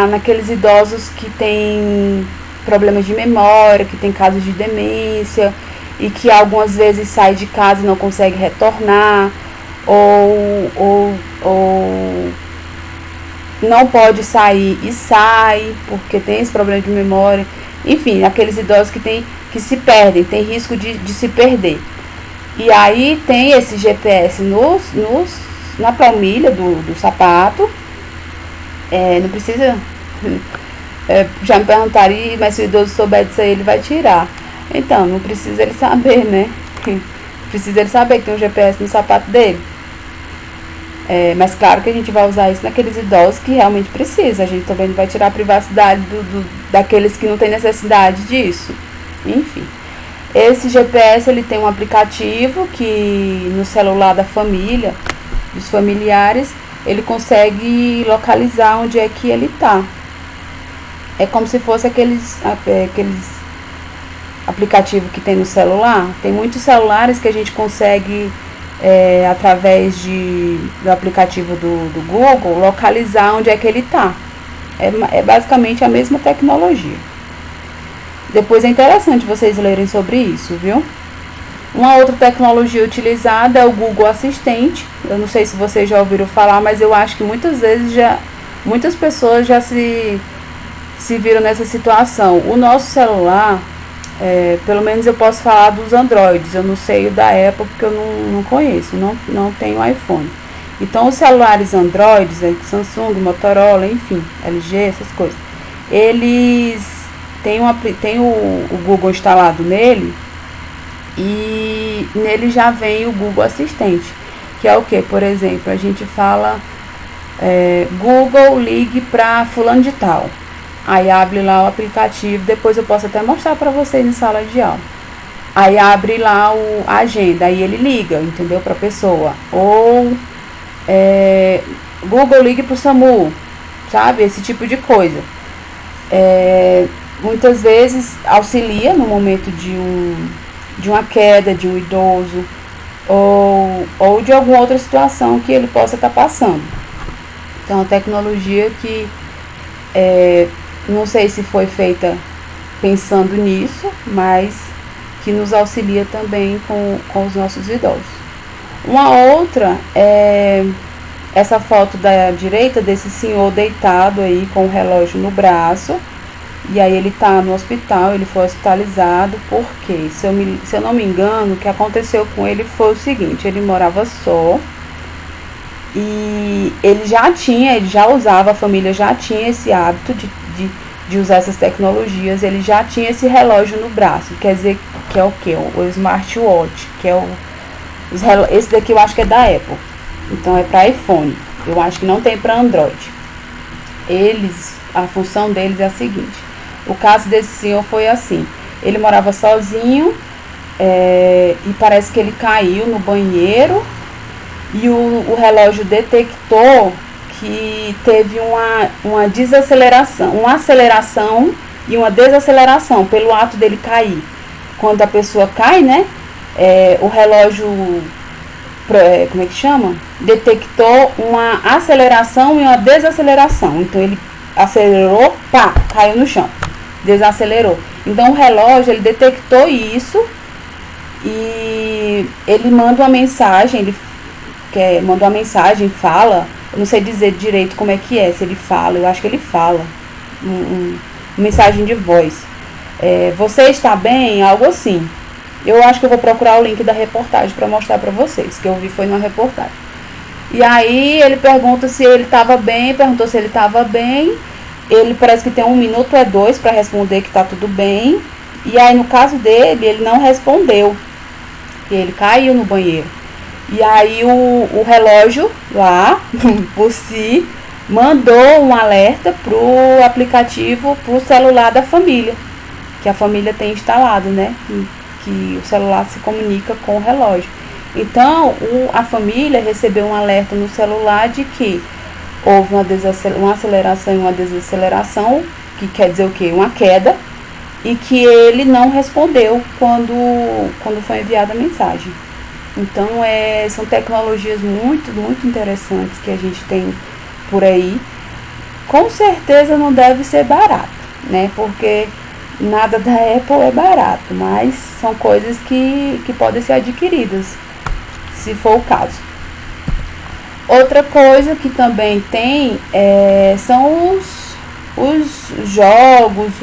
naqueles idosos que têm problemas de memória, que tem casos de demência e que algumas vezes sai de casa e não consegue retornar, ou não pode sair e sai porque tem esse problema de memória. Enfim, aqueles idosos que se perdem, tem risco de se perder. E aí tem esse GPS na palmilha do sapato. Não precisa... já me perguntaram, mas se o idoso souber disso aí, ele vai tirar. Então, não precisa ele saber, né? Precisa ele saber que tem um GPS no sapato dele. Mas claro que a gente vai usar isso naqueles idosos que realmente precisa. A gente também não vai tirar a privacidade daqueles que não têm necessidade disso. Enfim. Esse GPS ele tem um aplicativo que no celular da família, dos familiares, ele consegue localizar onde é que ele está. É como se fosse aqueles aplicativos que tem no celular. Tem muitos celulares que a gente consegue, através do aplicativo do Google, localizar onde é que ele está. É basicamente a mesma tecnologia. Depois é interessante vocês lerem sobre isso, viu? Uma outra tecnologia utilizada é o Google Assistente. Eu não sei se vocês já ouviram falar, mas eu acho que muitas vezes muitas pessoas já se viram nessa situação. O nosso celular, pelo menos eu posso falar dos Androids, eu não sei o da Apple porque eu não conheço, não tenho iPhone. Então os celulares Androids, Samsung, Motorola, enfim, LG, essas coisas, eles têm o Google instalado nele, e nele já vem o Google Assistente, que é o que? Por exemplo, a gente fala Google, ligue para fulano de tal. Aí abre lá o aplicativo, depois eu posso até mostrar para vocês em sala de aula. Aí abre lá a agenda, aí ele liga, entendeu? Para a pessoa. Ou Google, ligue para o SAMU, sabe? Esse tipo de coisa. Muitas vezes auxilia no momento de uma queda de um idoso ou de alguma outra situação que ele possa estar passando. Então, a tecnologia que não sei se foi feita pensando nisso, mas que nos auxilia também com os nossos idosos. Uma outra é essa foto da direita desse senhor deitado aí com o relógio no braço. E aí ele tá no hospital, ele foi hospitalizado, porque, se eu não me engano, o que aconteceu com ele foi o seguinte: ele morava só, e ele já usava, a família já tinha esse hábito de usar essas tecnologias, ele já tinha esse relógio no braço, quer dizer, que é o que? O smartwatch, que é esse daqui eu acho que é da Apple, então é para iPhone, eu acho que não tem para Android. A função deles é a seguinte: o caso desse senhor foi assim, ele morava sozinho, e parece que ele caiu no banheiro, e o relógio detectou que teve uma desaceleração, uma aceleração e uma desaceleração pelo ato dele cair. Quando a pessoa cai, né, o relógio, como é que chama? Detectou uma aceleração e uma desaceleração. Então ele acelerou, pá, caiu no chão, desacelerou. Então o relógio, ele detectou isso, e ele manda uma mensagem, fala, eu não sei dizer direito como é que é, se ele fala, eu acho que ele fala, uma mensagem de voz, você está bem? Algo assim. Eu acho que eu vou procurar o link da reportagem para mostrar para vocês, que eu vi foi numa reportagem. E aí ele pergunta se ele estava bem, perguntou se ele estava bem, ele parece que tem 1 minuto ou 2 para responder que está tudo bem, e aí no caso dele, ele não respondeu, e ele caiu no banheiro. E aí o relógio lá, por si, mandou um alerta pro aplicativo, pro celular da família, que a família tem instalado, né? Que o celular se comunica com o relógio. Então, a família recebeu um alerta no celular de que houve uma aceleração e uma desaceleração, que quer dizer o quê? Uma queda, e que ele não respondeu quando foi enviada a mensagem. Então, são tecnologias muito, muito interessantes que a gente tem por aí. Com certeza não deve ser barato, né? Porque nada da Apple é barato, mas são coisas que podem ser adquiridas, se for o caso. Outra coisa que também tem são os jogos,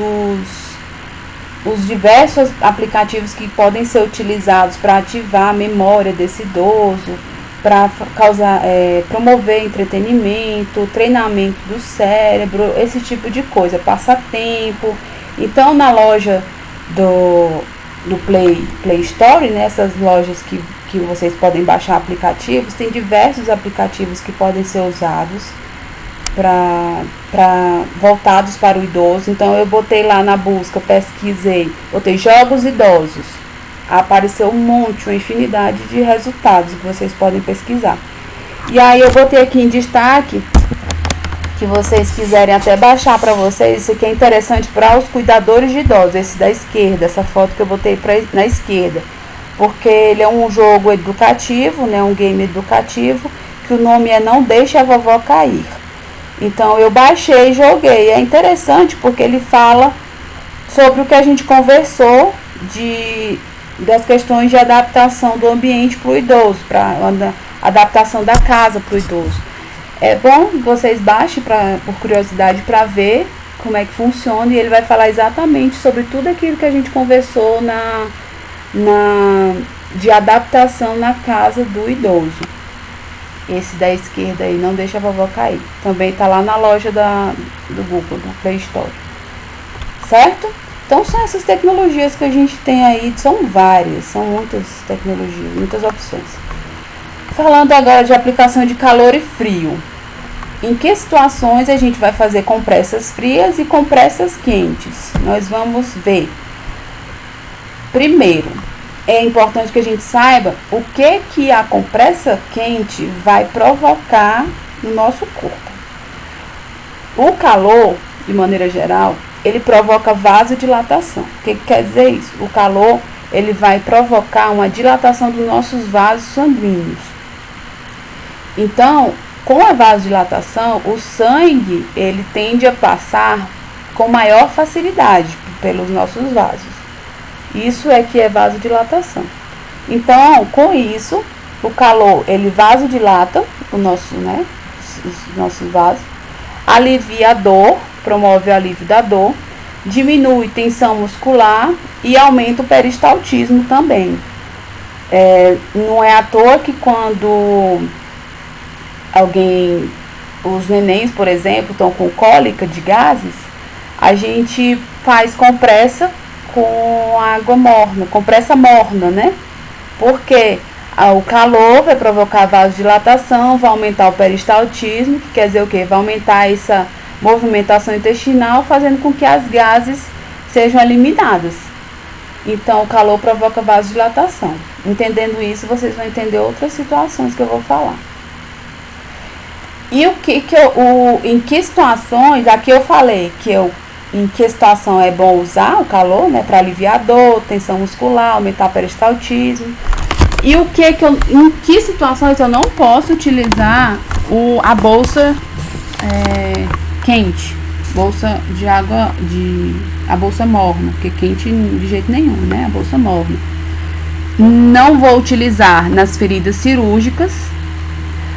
os diversos aplicativos que podem ser utilizados para ativar a memória desse idoso, para promover entretenimento, treinamento do cérebro, esse tipo de coisa, passatempo. Então, na loja do Play Store, né, essas lojas que que vocês podem baixar aplicativos. Tem diversos aplicativos que podem ser usados voltados para o idoso. Então eu botei lá na busca, pesquisei, botei jogos idosos, apareceu um monte, uma infinidade de resultados que vocês podem pesquisar. E aí eu botei aqui em destaque, que vocês quiserem até baixar para vocês, isso aqui é interessante para os cuidadores de idosos, esse da esquerda, essa foto que eu botei na esquerda, porque ele é um jogo educativo, né, um game educativo, que o nome é Não Deixe a Vovó Cair. Então eu baixei e joguei. É interessante porque ele fala sobre o que a gente conversou das questões de adaptação do ambiente para o idoso, para adaptação da casa para o idoso. É bom que vocês baixem por curiosidade para ver como é que funciona, e ele vai falar exatamente sobre tudo aquilo que a gente conversou de adaptação na casa do idoso. Esse da esquerda aí, Não Deixa a Vovó Cair. Também tá lá na loja do Google, da Play Store. Certo? Então são essas tecnologias que a gente tem aí, são várias, são muitas tecnologias, muitas opções. Falando agora de aplicação de calor e frio. Em que situações a gente vai fazer compressas frias e compressas quentes? Nós vamos ver. Primeiro, é importante que a gente saiba o que a compressa quente vai provocar no nosso corpo. O calor, de maneira geral, ele provoca vasodilatação. O que quer dizer isso? O calor, ele vai provocar uma dilatação dos nossos vasos sanguíneos. Então, com a vasodilatação, o sangue, ele tende a passar com maior facilidade pelos nossos vasos. Isso é que é vasodilatação. Então, com isso, o calor, ele vasodilata os nossos vasos, alivia a dor, promove o alívio da dor, diminui tensão muscular e aumenta o peristaltismo também. Não é à toa que quando os nenéns, por exemplo, estão com cólica de gases, a gente faz compressa com água morna, compressa morna, né? Porque o calor vai provocar vasodilatação, vai aumentar o peristaltismo, que quer dizer o quê? Vai aumentar essa movimentação intestinal, fazendo com que as gases sejam eliminadas. Então, o calor provoca vasodilatação. Entendendo isso, vocês vão entender outras situações que eu vou falar. E em que situações, aqui eu falei em que situação é bom usar o calor, né, para aliviar a dor, tensão muscular, aumentar o peristaltismo. E em que situações eu não posso utilizar a bolsa quente, bolsa de água, a bolsa morna, porque quente de jeito nenhum, né, a bolsa morna. Não vou utilizar nas feridas cirúrgicas,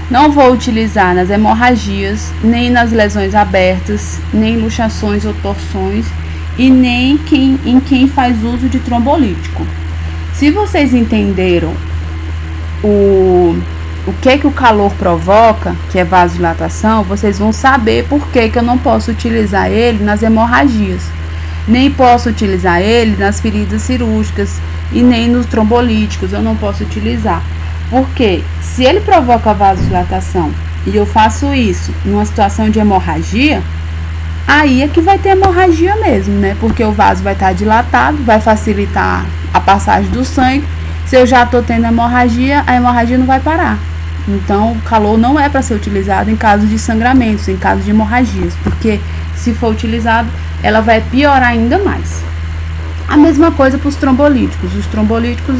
não vou utilizar nas hemorragias, nem nas lesões abertas, nem luxações ou torções, e nem em quem faz uso de trombolítico. Se vocês entenderam o que o calor provoca, que é vasodilatação, vocês vão saber por que eu não posso utilizar ele nas hemorragias, nem posso utilizar ele nas feridas cirúrgicas e nem nos trombolíticos eu não posso utilizar. Porque se ele provoca vasodilatação e eu faço isso numa situação de hemorragia, aí é que vai ter hemorragia mesmo, né? Porque o vaso vai estar dilatado, vai facilitar a passagem do sangue. Se eu já estou tendo hemorragia, a hemorragia não vai parar. Então, o calor não é para ser utilizado em caso de sangramentos, em caso de hemorragias, porque se for utilizado, ela vai piorar ainda mais. A mesma coisa para os trombolíticos. Os trombolíticos,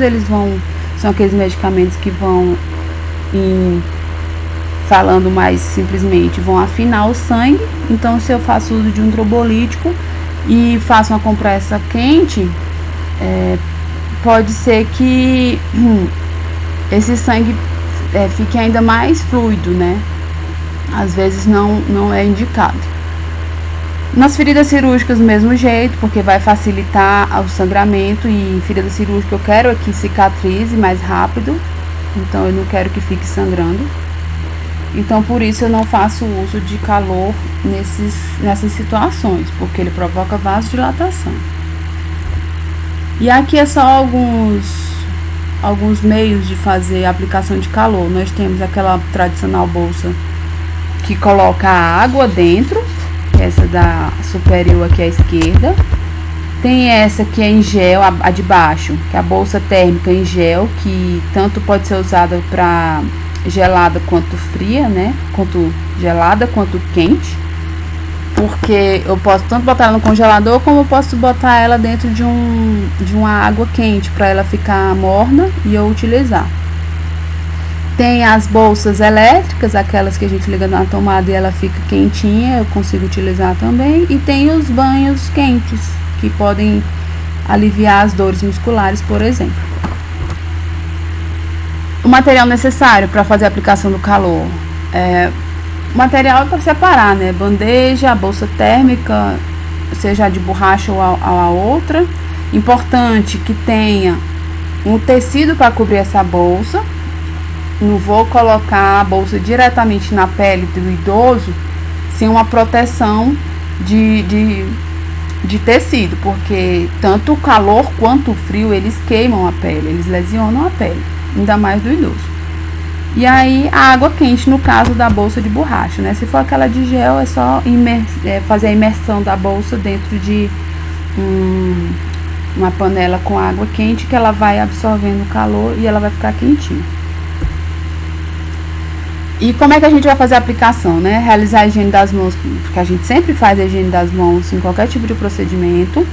são aqueles medicamentos que vão, falando mais simplesmente, vão afinar o sangue. Então, se eu faço uso de um trombolítico e faço uma compressa quente, pode ser que esse sangue fique ainda mais fluido, né? Às vezes não é indicado. Nas feridas cirúrgicas do mesmo jeito, porque vai facilitar o sangramento, e em ferida cirúrgica eu quero que cicatrize mais rápido, então eu não quero que fique sangrando. Então por isso eu não faço uso de calor nessas situações, porque ele provoca vasodilatação. E aqui é só alguns meios de fazer a aplicação de calor. Nós temos aquela tradicional bolsa que coloca a água dentro, essa da superior aqui à esquerda. Tem essa que é em gel, a de baixo, que é a bolsa térmica em gel, que tanto pode ser usada para gelada quanto fria, né? Quanto gelada quanto quente. Porque eu posso tanto botar ela no congelador, como eu posso botar ela dentro de uma água quente, para ela ficar morna e eu utilizar. Tem as bolsas elétricas, aquelas que a gente liga na tomada e ela fica quentinha, eu consigo utilizar também. E tem os banhos quentes, que podem aliviar as dores musculares, por exemplo. O material necessário para fazer a aplicação do calor. O material é para separar, né? Bandeja, bolsa térmica, seja a de borracha ou a outra. Importante que tenha um tecido para cobrir essa bolsa. Não vou colocar a bolsa diretamente na pele do idoso sem uma proteção de tecido, porque tanto o calor quanto o frio, eles queimam a pele, eles lesionam a pele, ainda mais do idoso. E aí a água quente no caso da bolsa de borracha, né? Se for aquela de gel, é só fazer a imersão da bolsa dentro de uma panela com água quente, que ela vai absorvendo o calor e ela vai ficar quentinha. E como é que a gente vai fazer a aplicação, né? Realizar a higiene das mãos, porque a gente sempre faz a higiene das mãos em qualquer tipo de procedimento.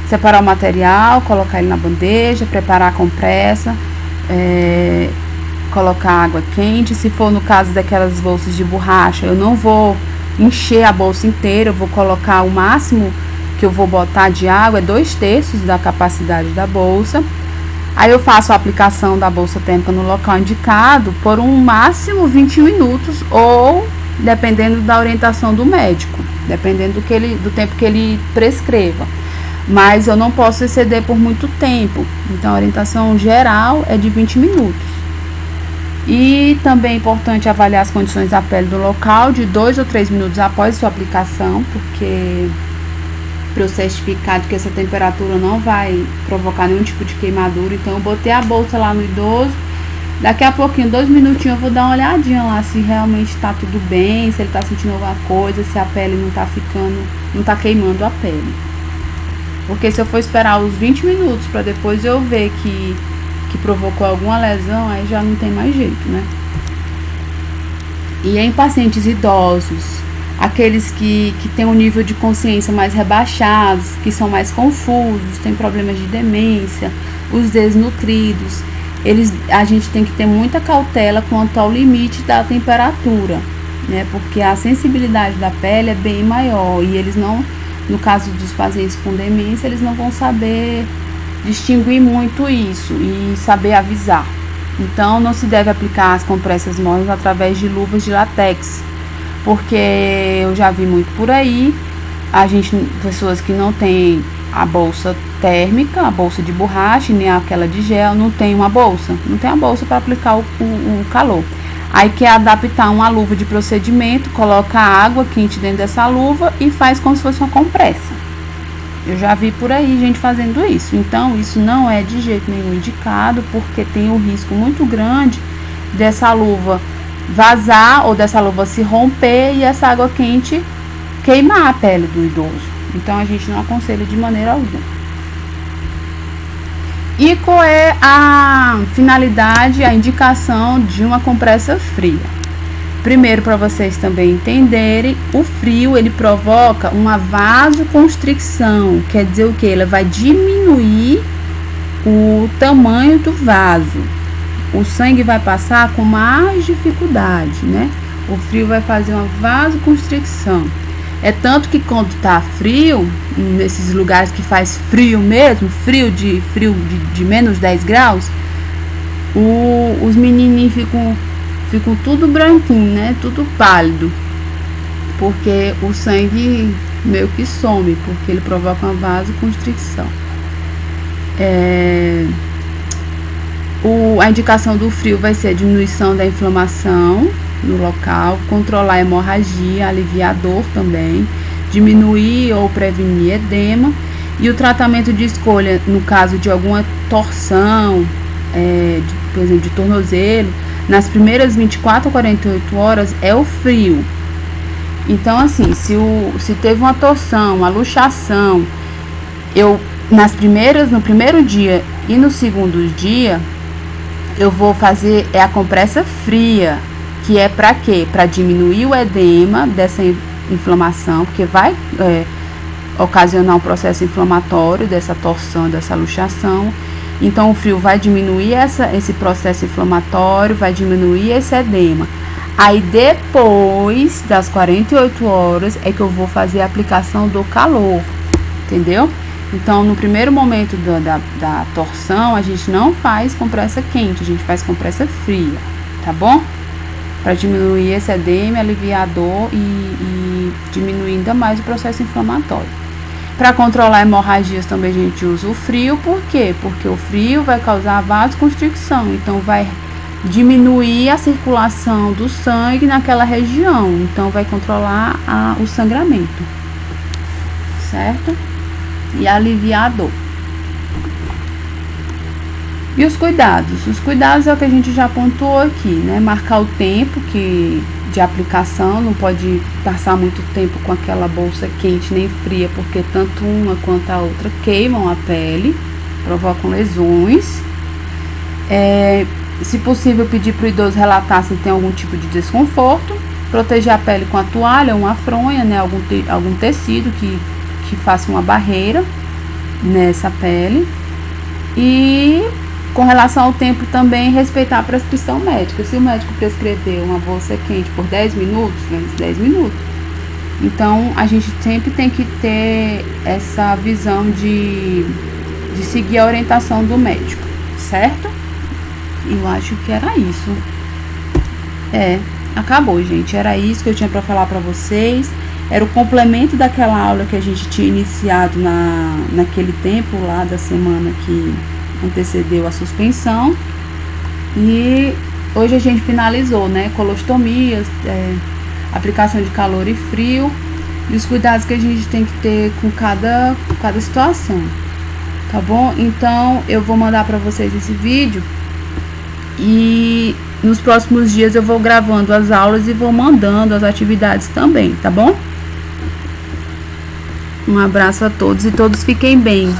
Separar o material, colocar ele na bandeja, preparar a compressa, colocar água quente. Se for no caso daquelas bolsas de borracha, eu não vou encher a bolsa inteira, eu vou colocar o máximo que eu vou botar de água, é 2/3 da capacidade da bolsa. Aí eu faço a aplicação da bolsa térmica no local indicado por um máximo 20 minutos ou dependendo da orientação do médico, dependendo do tempo que ele prescreva. Mas eu não posso exceder por muito tempo, então a orientação geral é de 20 minutos. E também é importante avaliar as condições da pele do local de 2 ou 3 minutos após sua aplicação, porque para eu certificar de que essa temperatura não vai provocar nenhum tipo de queimadura. Então eu botei a bolsa lá no idoso, daqui a pouquinho, 2 minutinhos, eu vou dar uma olhadinha lá se realmente tá tudo bem, se ele tá sentindo alguma coisa, se a pele não tá queimando a pele. Porque se eu for esperar os 20 minutos para depois eu ver que provocou alguma lesão, aí já não tem mais jeito, né? E em pacientes idosos, aqueles que têm um nível de consciência mais rebaixados, que são mais confusos, têm problemas de demência, os desnutridos, a gente tem que ter muita cautela quanto ao limite da temperatura, né? Porque a sensibilidade da pele é bem maior e eles não, no caso dos pacientes com demência, eles não vão saber distinguir muito isso e saber avisar. Então não se deve aplicar as compressas mornas através de luvas de látex, porque eu já vi muito por aí, pessoas que não têm a bolsa térmica, a bolsa de borracha, nem aquela de gel, não tem a bolsa para aplicar o calor. Aí quer adaptar uma luva de procedimento, coloca água quente dentro dessa luva e faz como se fosse uma compressa. Eu já vi por aí gente fazendo isso. Então isso não é de jeito nenhum indicado, porque tem um risco muito grande dessa luva vazar ou dessa luva se romper e essa água quente queimar a pele do idoso. Então a gente não aconselha de maneira alguma. E qual é a finalidade, a indicação de uma compressa fria? Primeiro, para vocês também entenderem, o frio ele provoca uma vasoconstricção, quer dizer o que? Ele vai diminuir o tamanho do vaso. O sangue vai passar com mais dificuldade, né? O frio vai fazer uma vasoconstricção. É tanto que quando tá frio, nesses lugares que faz frio mesmo, frio de menos 10 graus, os menininhos ficam tudo branquinho, né? Tudo pálido. Porque o sangue meio que some, porque ele provoca uma vasoconstricção. A indicação do frio vai ser a diminuição da inflamação no local, controlar a hemorragia, aliviar a dor também, diminuir ou prevenir edema. E o tratamento de escolha, no caso de alguma torção, por exemplo, de tornozelo, nas primeiras 24 a 48 horas é o frio. Então, assim, se teve uma torção, uma luxação, no primeiro dia e no segundo dia, eu vou fazer a compressa fria, que é para quê? Para diminuir o edema dessa inflamação, porque vai ocasionar um processo inflamatório dessa torção, dessa luxação. Então, o frio vai diminuir esse processo inflamatório, vai diminuir esse edema. Aí, depois das 48 horas, é que eu vou fazer a aplicação do calor, entendeu? Então, no primeiro momento da torção, a gente não faz compressa quente, a gente faz compressa fria, tá bom? Para diminuir esse edema, aliviar a dor e diminuir ainda mais o processo inflamatório. Para controlar hemorragias também a gente usa o frio, por quê? Porque o frio vai causar vasoconstricção, então vai diminuir a circulação do sangue naquela região, então vai controlar o sangramento, certo? E aliviar a dor. E os cuidados? Os cuidados é o que a gente já pontuou aqui, né? Marcar o tempo de aplicação, não pode passar muito tempo com aquela bolsa quente nem fria, porque tanto uma quanto a outra queimam a pele, provocam lesões. Se possível, pedir para o idoso relatar se tem algum tipo de desconforto, proteger a pele com a toalha, uma fronha, né? Algum tecido que faça uma barreira nessa pele. E com relação ao tempo também, respeitar a prescrição médica. Se o médico prescrever uma bolsa quente por 10 minutos, 10 minutos. Então, a gente sempre tem que ter essa visão de seguir a orientação do médico, certo? Eu acho que era isso. Acabou, gente. Era isso que eu tinha para falar para vocês. Era o complemento daquela aula que a gente tinha iniciado naquele tempo lá da semana que antecedeu a suspensão. E hoje a gente finalizou, né? Colostomias, aplicação de calor e frio e os cuidados que a gente tem que ter com cada situação, tá bom? Então eu vou mandar para vocês esse vídeo e nos próximos dias eu vou gravando as aulas e vou mandando as atividades também, tá bom? Um abraço a todos e todos fiquem bem.